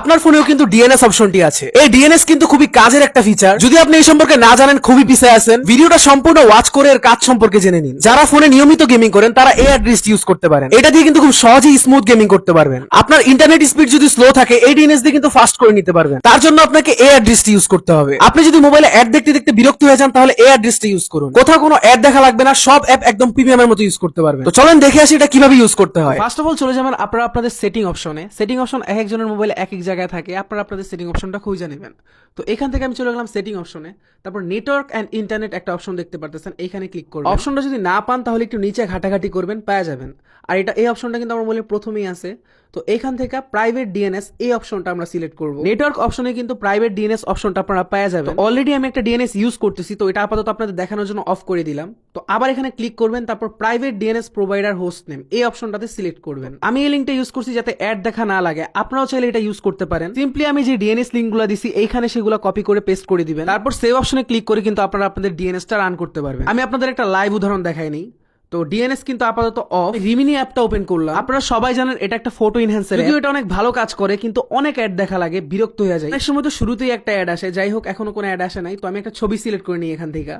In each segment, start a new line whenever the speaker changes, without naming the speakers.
আপনার ফোনেও কিন্তু ডিএনএস অপশনটি আছে। এই ডিএনএস কিন্তু খুবই কাজের একটা ফিচার। যদি আপনি এই সম্পর্কে না জানেন, খুবই পিছিয়ে আছেন, ভিডিওটা সম্পূর্ণ ওয়াচ করে এর কাজ সম্পর্কে জেনে নিন। যারা ফোনে নিয়মিত গেমিং করেন তারা এই অ্যাড্রেস ইউজ করতে পারেন। এটা দিয়ে কিন্তু খুব সহজেই স্মুথ গেমিং করতে পারবেন। আপনার ইন্টারনেট স্পিড যদি স্লো থাকে, এই ডিএনএস দিয়ে কিন্তু ফাস্ট করে নিতে পারবেন। তার জন্য আপনাকে এই অ্যাড্রেসটি ইউজ করতে হবে। আপনি যদি মোবাইলে অ্যাড দেখতে দেখতে বিরক্ত হয়ে যান, তাহলে এই অ্যাড্রেসটি ইউজ করুন। কোথাও কোনো অ্যাড দেখা লাগবে না, সব অ্যাপ একদম প্রিমিয়ামের মতো ইউজ করতে পারবেন। তো চলেন দেখে আসি এটা কিভাবে ইউজ করতে হয়।
ফার্স্ট অফ অল চলে যাবেন আপনারা আপনাদের সেটিং অপশনে। সেটিং অপশন এক একজনের মোবাইলে এক এক জায়গায় থাকে, আপনারা আপনাদের সেটিং অপশনটা খুঁজে নেবেন। তো এখান থেকে আমি চলে গেলাম সেটিং অপশনে। তারপর নেটওয়ার্ক অ্যান্ড ইন্টারনেট একটা অপশন দেখতে পারতেছেন, এইখানে ক্লিক করবেন। অপশনটা যদি না পান তাহলে একটু নিচে ঘাটাঘাটি করবেন, পেয়ে যাবেন। আর এই অপশনটা কিন্তু আমার মোবাইলে প্রথমেই আছে। তো এখান থেকে প্রাইভেট ডিএনএস এই অপশনটা আমরা সিলেক্ট করব। নেটওয়ার্ক অপশনে কিন্তু প্রাইভেট ডিএনএস অপশনটা আপনারা পেয়ে যাবেন। অলরেডি আমি একটা ডিএনএস ইউজ করতেছি, তো এটা আপাতত আপনাদের দেখানোর জন্য অফ করে দিলাম। তো আবার এখানে ক্লিক করবেন, তারপর private DNS provider host name এই অপশনটাতে সিলেক্ট করবেন। আমি এই লিঙ্কটা ইউজ করছি যাতে অ্যাড দেখা না লাগে, আপনারাও চাইলে এটা ইউজ করতে পারেন। সিম্পলি আমি যে ডিএনএস লিঙ্কগুলো দিছি এইখানে সেগুলো কপি করে পেস্ট করে দিবেন। তারপর সেভ অপশনে ক্লিক করে কিন্তু আপনারা আপনাদের ডিএনএসটা রান করতে পারবেন। আমি আপনাদের একটা লাইভ উদাহরণ দেখাই নিই। তো ডিএনএস কিন্তু আপাতত অফ। রিমিনি অ্যাপটা ওপেন করলাম। আপনারা সবাই জানেন এটা একটা ফটো এনহ্যান্সার। যদিও এটা অনেক ভালো কাজ করে, কিন্তু অনেক অ্যাড দেখা লাগে, বিরক্ত হয়ে যায়। অনেক সময় তো শুরুতেই একটা অ্যাড আসে। যাই হোক, এখনো কোনো অ্যাড আসে নাই। তো আমি একটা ছবি সিলেক্ট করে নিই এখান থেকে।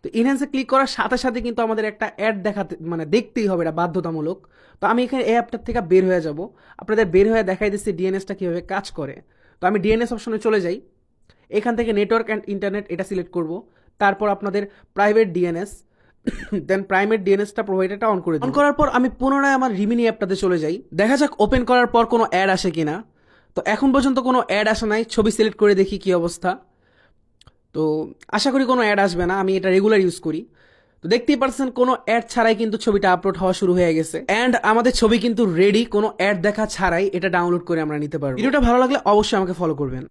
তো এনহ্যান্সে ক্লিক করার সাথে সাথে কিন্তু আমাদের একটা অ্যাড দেখাতে দেখতেই হবে, এটা বাধ্যতামূলক। তো আমি এখানে এই অ্যাপটার থেকে বের হয়ে যাব। আপনাদের বের হয়ে দেখাই দিচ্ছি ডিএনএসটা কিভাবে কাজ করে। তো আমি ডিএনএস অপশনে চলে যাই। এখান থেকে নেটওয়ার্ক অ্যান্ড ইন্টারনেট এটা সিলেক্ট করব। তারপর আপনাদের প্রাইভেট ডিএনএস, দেন প্রাইভেট ডিএনএসটা প্রোভাইডারটা অন করে দিই। অন করার পর আমি পুনরায় আমার রিমিনি অ্যাপটাতে চলে যাই। দেখা যাক ওপেন করার পর কোনো অ্যাড আসে কিনা। তো এখন পর্যন্ত কোনো অ্যাড আসে নাই। ছবি সিলেক্ট করে দেখি কি অবস্থা। তো আশা করি কোনো অ্যাড আসবে না, আমি এটা রেগুলার ইউজ করি। তো দেখতেই পাচ্ছেন কোনো অ্যাড ছাড়াই কিন্তু ছবিটা আপলোড হওয়া শুরু হয়ে গেছে। অ্যান্ড আমাদের ছবি কিন্তু রেডি, কোনো অ্যাড দেখা ছাড়াই এটা ডাউনলোড করে আমরা নিতে পারবো। ভিডিওটা ভালো লাগলে অবশ্যই আমাকে ফলো করবেন।